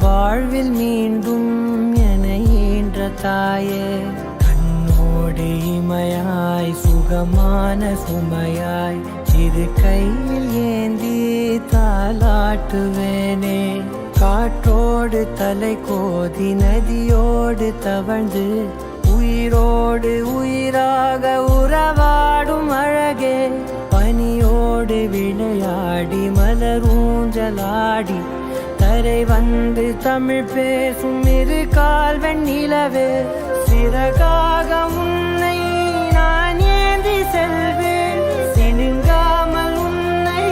வாழ்வில் மீண்டும் என ஈன்ற தாயே, கண்ணோடு இமையாய் சுகமான சுமையாய் இரு கையில் ஏந்தி தாலாட்டுவேனே. காற்றோடு தலை கோதி நதியோடு தவழ்ந்து உயிரோடு உயிராக உறவாடும் அழகே, பனியோடு விளையாடி மலரூஞ்சலாடி கரை வந்து தமிழ் பேசும் இரு கால் வெண்ணிலவே, சிறகாக உன்னை நான் ஏந்தி செல்வேன், சினுங்காமல் உன்னை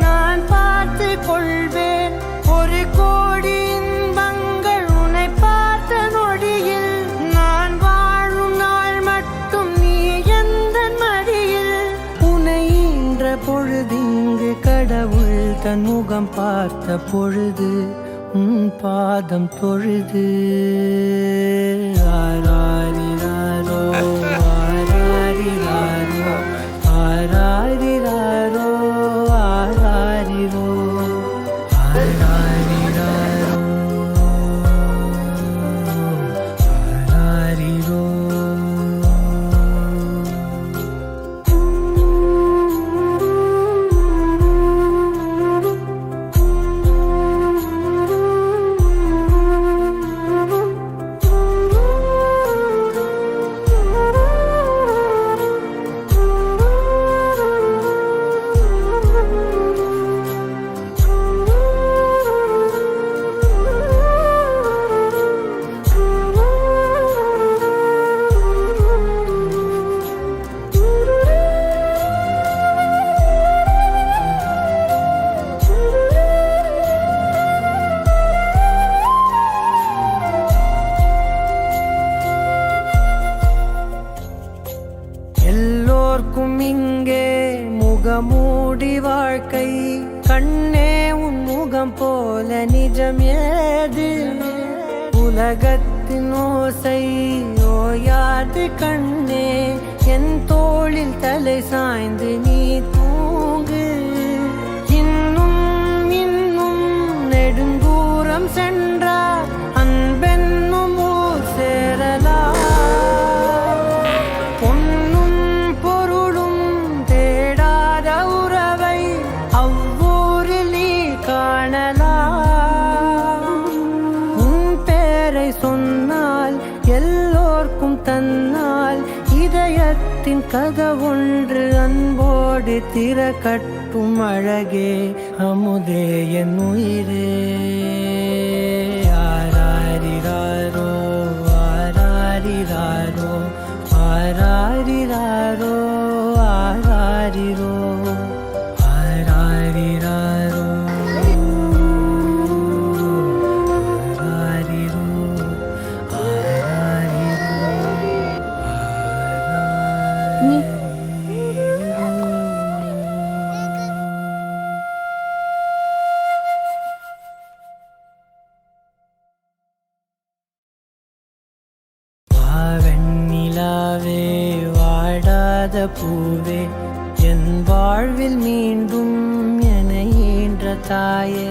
நான் பார்த்து கொள்வேன். ஒரு கோடி இன்பங்கள் உன்னை பார்த்த நொடியில், நான் வாழும் நாள் மட்டும் நீ எந்த மடியில். உன்னை ஈன்ற பொழுதிங்கு கடவுள் தன் முகம் பார்த்த பொழுது உன் பாதம் தொழுது. ஆராரிராரோ ஆராரிராரோ ஆராரிராரோ ஆராரிரோ ஆராரிராரோ ஆராரிரோ. எல்லோர்க்கும் இங்கே முகமூடி வாழ்க்கை, கண்ணே உன் முகம் போல நிஜம் ஏது. உலகத்தின் ஓசை ஓயாது கண்ணே, என் தோளில் தலை சாய்ந்து நீ தூங்கு. இன்னும் இன்னும் நெடுந்தூரம் சென்றார் அன்பென்னும் ஊர் சேரலாம். சொன்னால் எல்லோர்க்கும் தன்னால் இதயத்தின் கதவொன்று அன்போடு திறக்கட்டும் அழகே, அமுதே என் உயிரே. ஆராரிராரோ ஆராரிராரோ ஆராரிராரோ ஆராரிரோ ஆராரிராரோ. வெண்ணிலாவே வாடாத பூவே, என் வாழ்வில் மீண்டும் என ஈன்ற தாயே.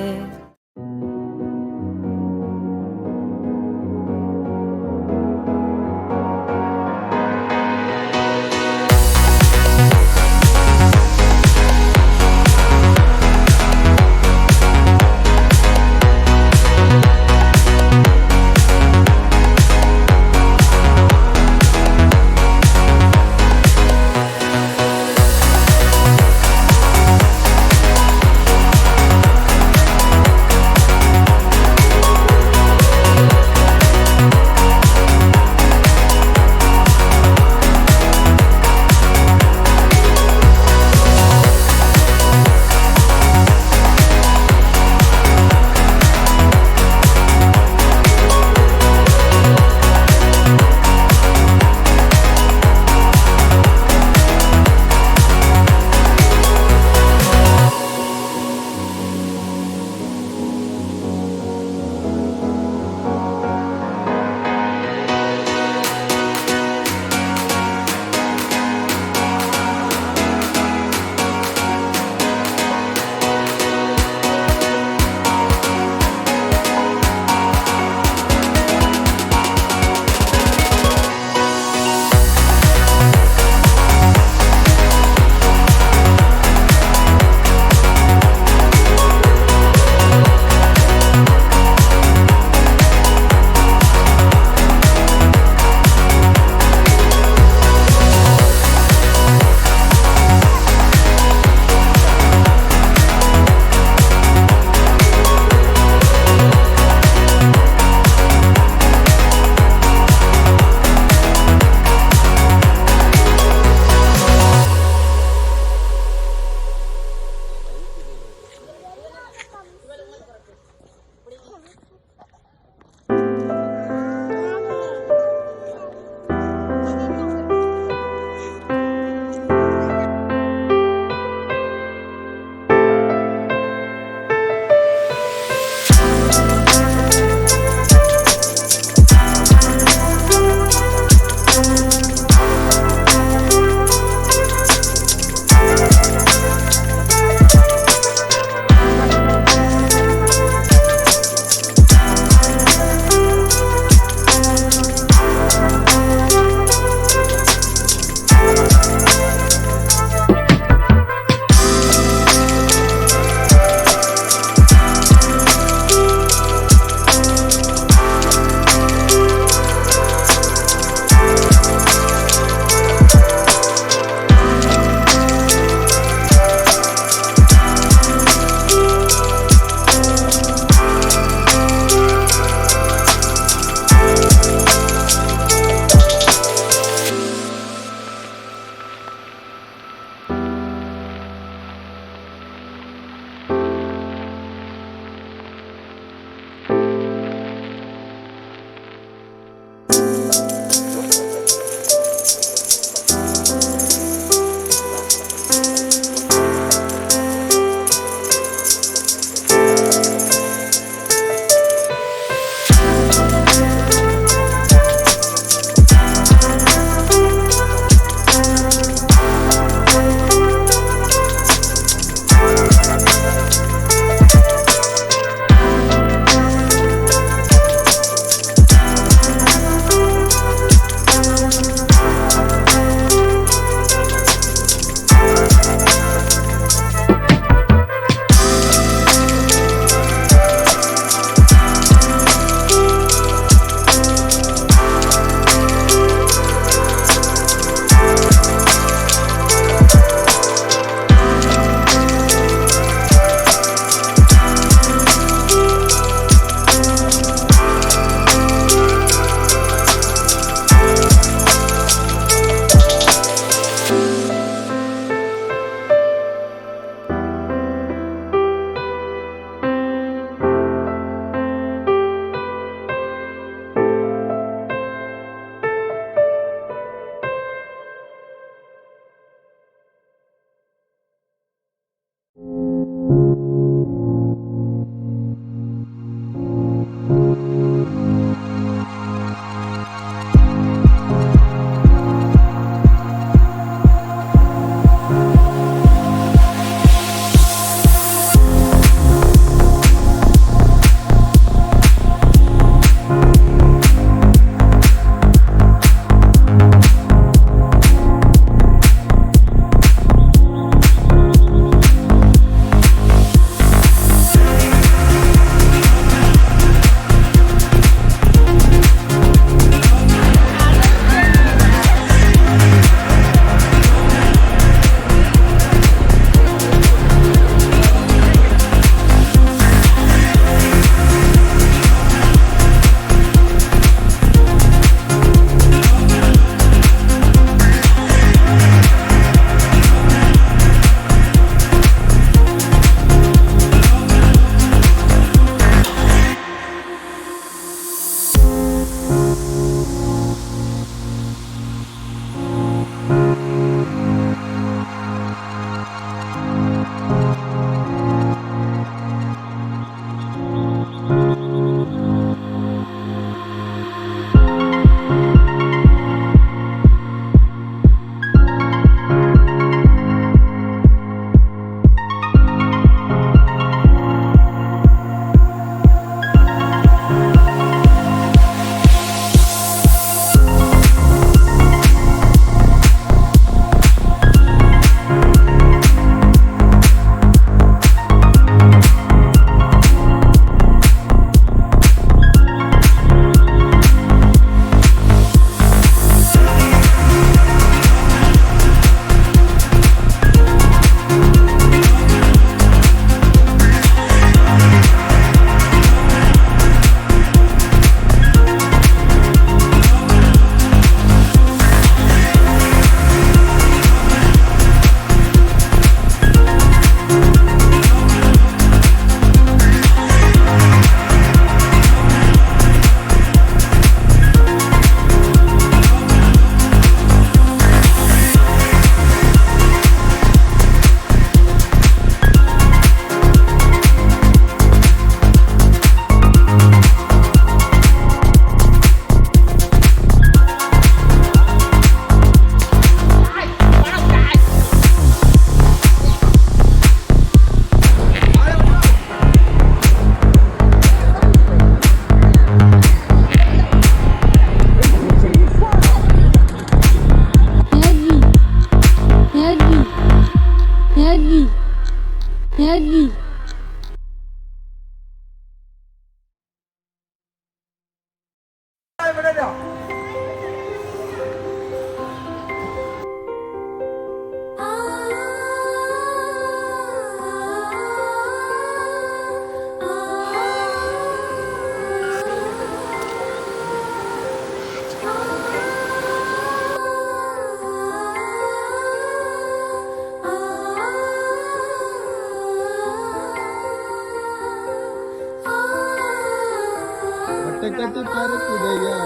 கட்ட கட்டி பறக்குதையா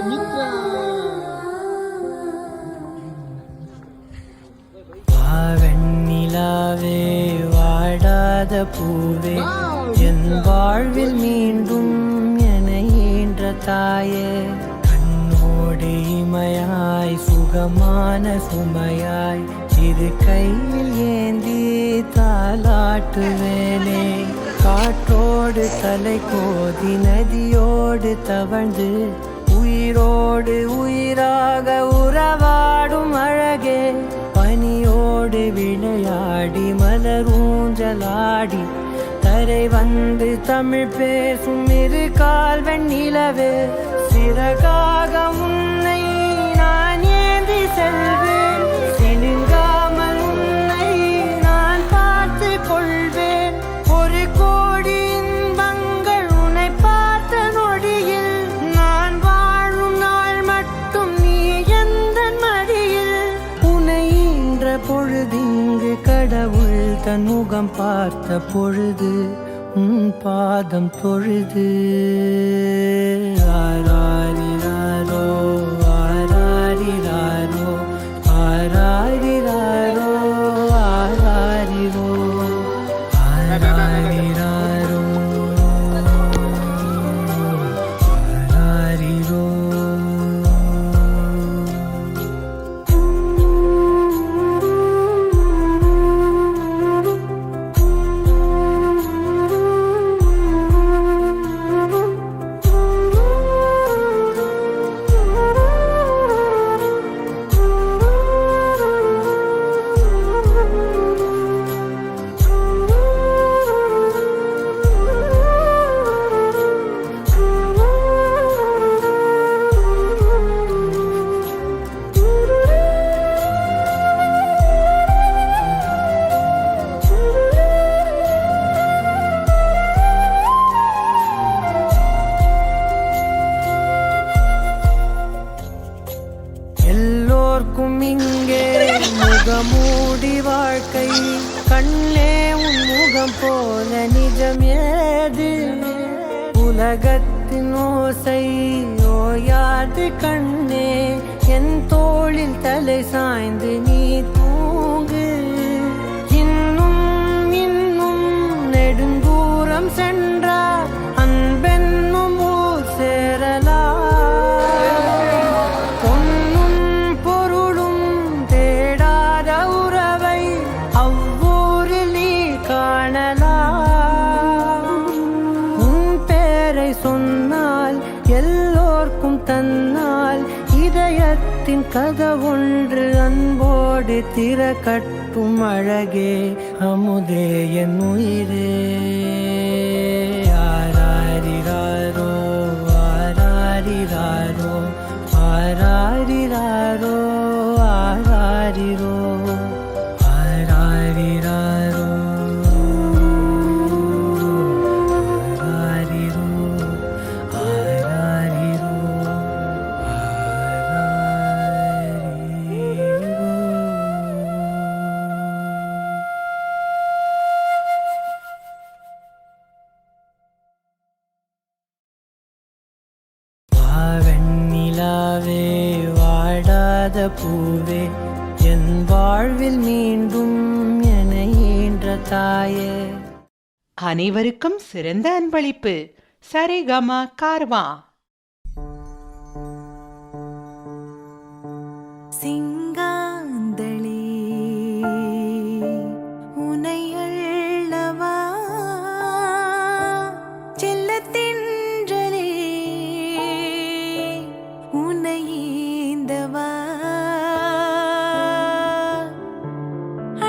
மித்ரா வெண்ணிலாவே வாடாத பூவே என் வாழ்வில் மீண்டும் என ஈன்ற தாயே கண்ணோடு இமையாய் சுகமான சுமையாய் இது கையில் ஏந்தி தாலாட்டுவேனே காற்றோடு தலை கோதி நதியோடு தவழ்ந்து உயிரோடு உயிராக உறவாடும் அழகே பனியோடு விளையாடி மலரூஞ்சலாடி தரை வந்து தமிழ் பேசும் இரு கால் வெண்ணிலவே சிறகாக உன்னை நான் ஏந்தி செல்வேன் சினுங்காமல் உன்னை நான் பார்த்து கொள்வேன் ஒரு கோடி இன்பங்கள் உன்னை பார்த்த நொடியில் நான் வாழும் நாள் மட்டும் நீ எந்த மடியில் உன்னை ஈன்ற பொழுதிங்கு கடவுள் தன் முகம் பார்த்த பொழுது உன் பாதம் தொழுது ஆராரிராரோ ஆராரிராரோ ஆராரிராரோ ஆராரிரோ ஆராரிராரோ ஆராரிரோ எல்லோர்க்கும் இங்கே முகமூடி வாழ்க்கை கண்ணே உன் முகம் போல நிஜம் ஏது உலகத்தின் ஓசை ஓயாது கண்ணே என் தோளில் தலை சாய்ந்து நீ தூங்கு இன்னும் இன்னும் நெடுந்தூரம் சென்றார் அன்பென்னும் ஊர் சேரலாம் சொன்னால் எல்லோர்க்கும் தன்னால் இதயத்தின் கதவொன்று அன்போடு திறக்கட்டும் அழகே அமுதே என் உயிரே ஆராரிராரோ ஆராரிராரோ ஆராரிராரோ ஆராரிரோ ஆராரிராரோ வெண்ணிலாவே வாடாத பூவே என் வாழ்வில் மீண்டும் என ஈன்ற தாயே அனைவருக்கும் சிறந்த அன்பளிப்பு சரிகம கார்வா. சிங்காந்தளி உனையள்ளவா செல்லத்தின்றலே உனையேந்தவா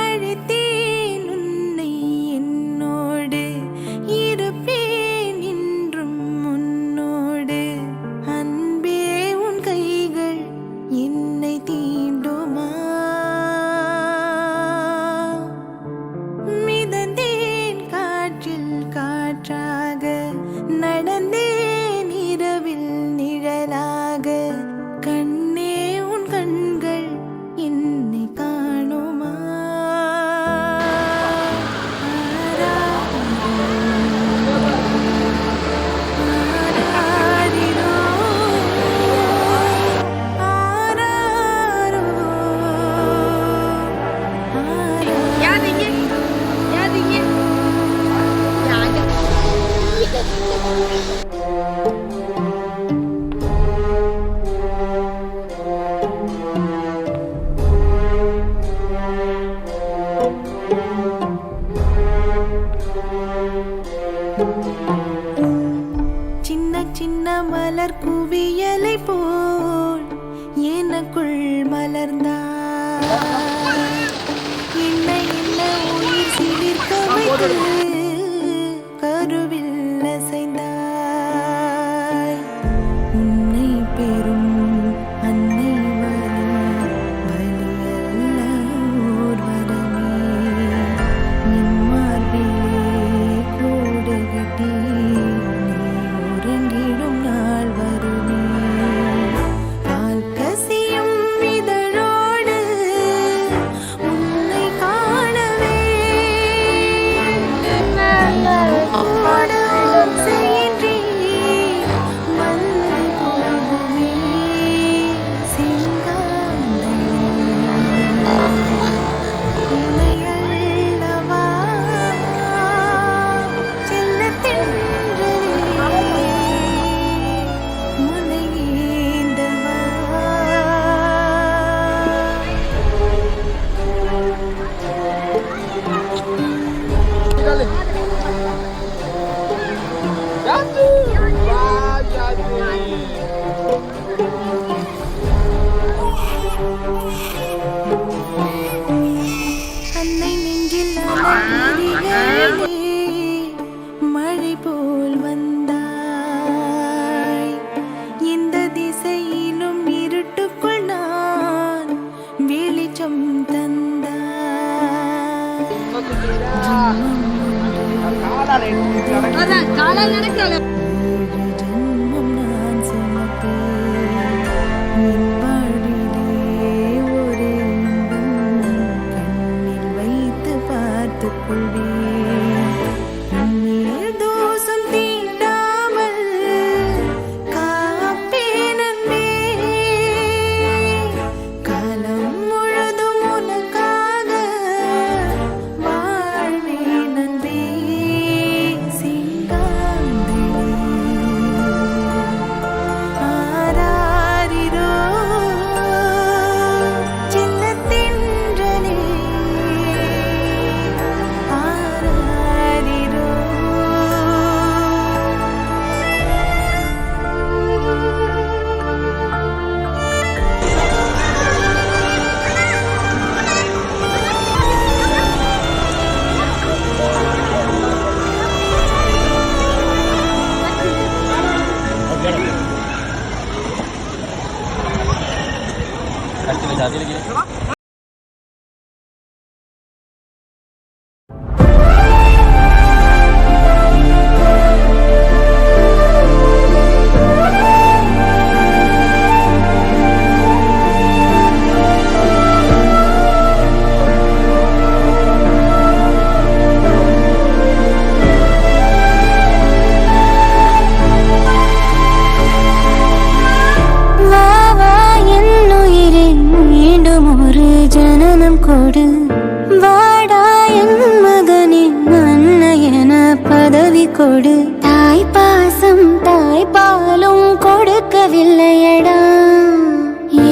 அழைத்தேன் உன்னை என்னோடு இருப்பேன் என்றும் உன்னோடு சின்ன சின்ன மலர் குவியலை போல் எனக்குள் மலர்ந்தாய். என்ன என்ன உயிர் சிலிர்க்க வைத்து கருவில் அசைந்தாய். உன்னை பெறும் அன்னை வலி வலியல்ல ஓர் வரமே. நின் மார்பிலே கூடு கட்டி நீ உறங்கிடும் நாள் வருமே. பால் கசியும் இதழோடு உன்னை காணவே கூட ஓசையின்றி வந்து போகுமே சிங்காந்தளே. உன்னையல்லவா செல்லத் தென்றலே முனையேந்தவா. Dale. Jatuh. Wah, jatuh. அன்னை நெஞ்சில் அலறிகளே மழை போல் வந்தாய். இந்த திசையிலும் இருட்டுக்குள் நான் வெளிச்சம் தந்தாய். ஏழு ஜென்மம் நான் சுமப்பேன். என் வாழ்விலே ஒரு இன்பம் கண்ணில் வைத்து பார்த்துக் கொள்வேன். உன்மேல் தோஷம் தீண்டாமல் காப்பேன் அன்பே. காலம் முழுதும் உனக்காக வாழ்வேன் அன்பே சிங்காந்தளே. ஆராரிரோ செல்லத் தென்றலே ஆராரிரோ. வா வா என்னுயிரே மீண்டும் ஒரு ஜனனம் கொடு. வாடா என் மகனே அன்னையென பதவி கொடு. தாய் பாசம் தாய் பாலும் கொடுக்கவில்லையடா.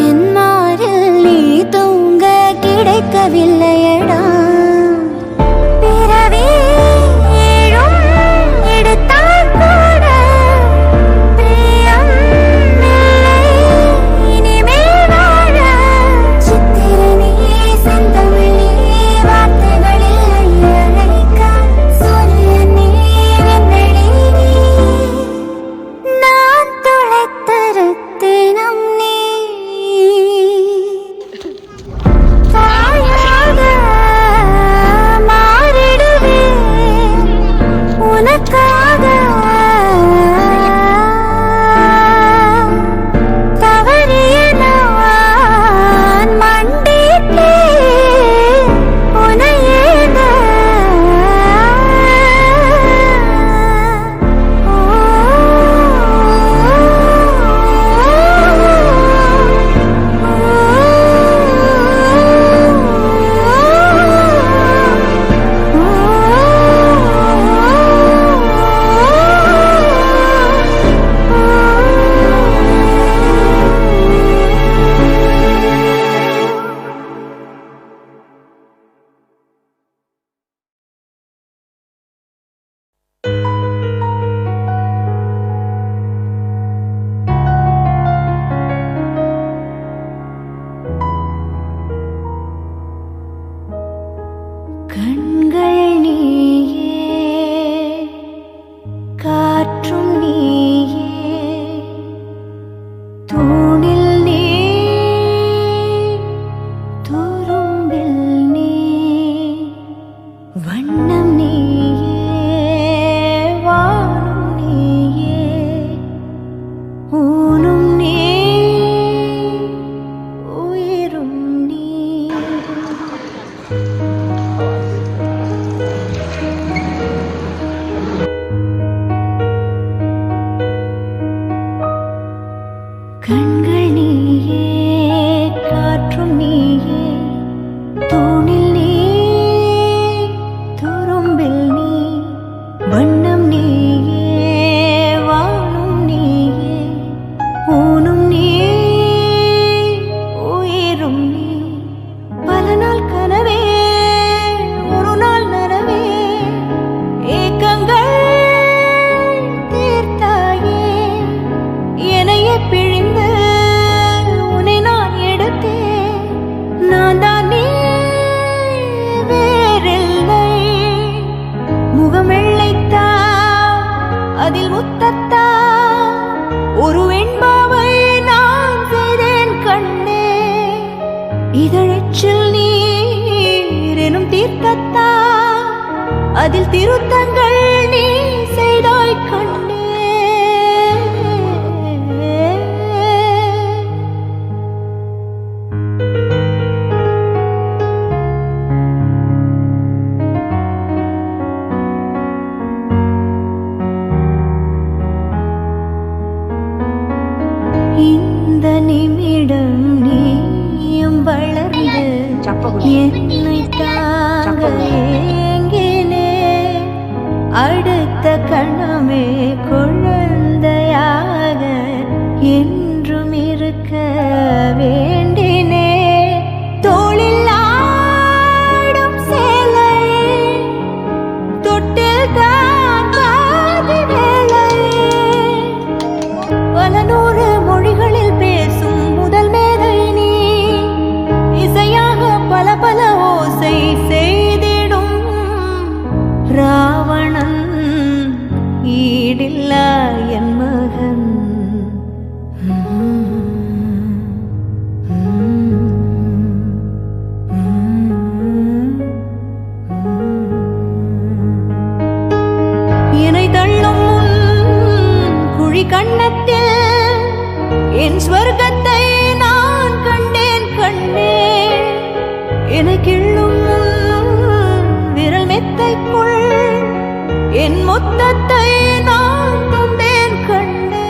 என் மாறில் நீ தூங்க கிடைக்கவில்லையடா. பிறவி ஏழும் எடுத்தால் கூட பிரியம் இல்லை இனிமேல் வாழ. சித்திரனே செந்தமிழே வார்த்தைகளில் அழைக்க சூரியனே வெண்வெளி நான் துளைத்த ரத்தினம் நீ. தாயாக அதில் முத்தத்தா ஒரு வெண்பாவை நான் செய்தேன் கண்ணே. இதழச்சில் நீர் எனும் தீர்க்கத்தா அதில் திருத்தங்கள் நீ செய்தாய் கண்ணே. இந்த நிமிடம் நீயும் வளர்ந்து என்னை தாங்க ஏங்கினே. அடுத்த கணமே குழந்தையாக என்றும் இருக்க வேண்டினே. தோளில் ஆடும் சேலை தொட்டில் தான் பாதி வேலை. பல நூறு மொழிகளில் பேசும் முதல் மேதை நீ. இசையாக பல பல ஓசை செய்திடும் ராவணன் ஈடில்லா என் மகன். என்னை தள்ளும் முன் குழி கண்ணத்தில் என் ஸ்வர்க்கத்தை நான் கண்டேன் கண்ணே. என்னை கிள்ளும் விரல் மெத்தைக்குள் என் மொத்தத்தை நான் தந்தேன் கண்ணே.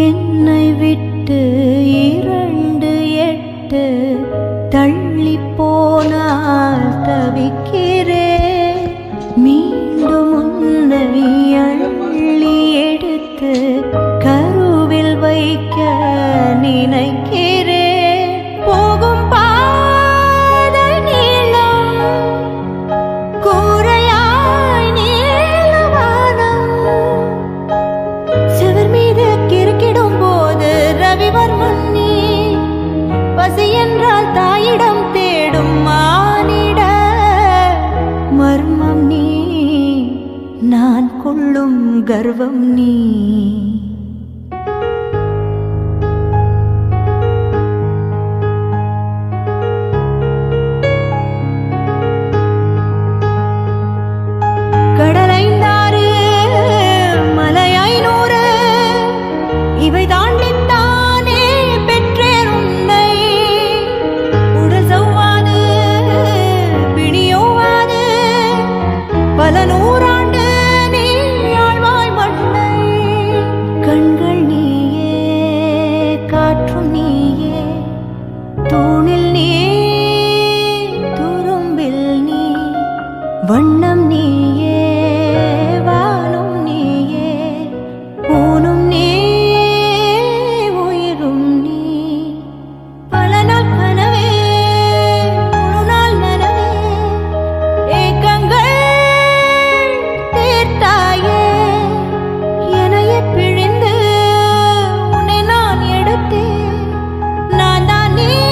என்னை விட்டு 2 தள்ளி போனால் தவிக்கிறேன். மீண்டும் உன்னை அள்ளி எடுத்து கருவில் வைக்க நினைக்கிறேன். போகும் பாதை நீளம் கூரையாய் நீளவானம். செவர் மீது கிறுக்கிடும் போது ரவிவர்மன் நீ. பசி என்றால் தாயிடம் தேடும் மானிட மர்மம் நீ. நான் கொள்ளும் கர்வம் நீ.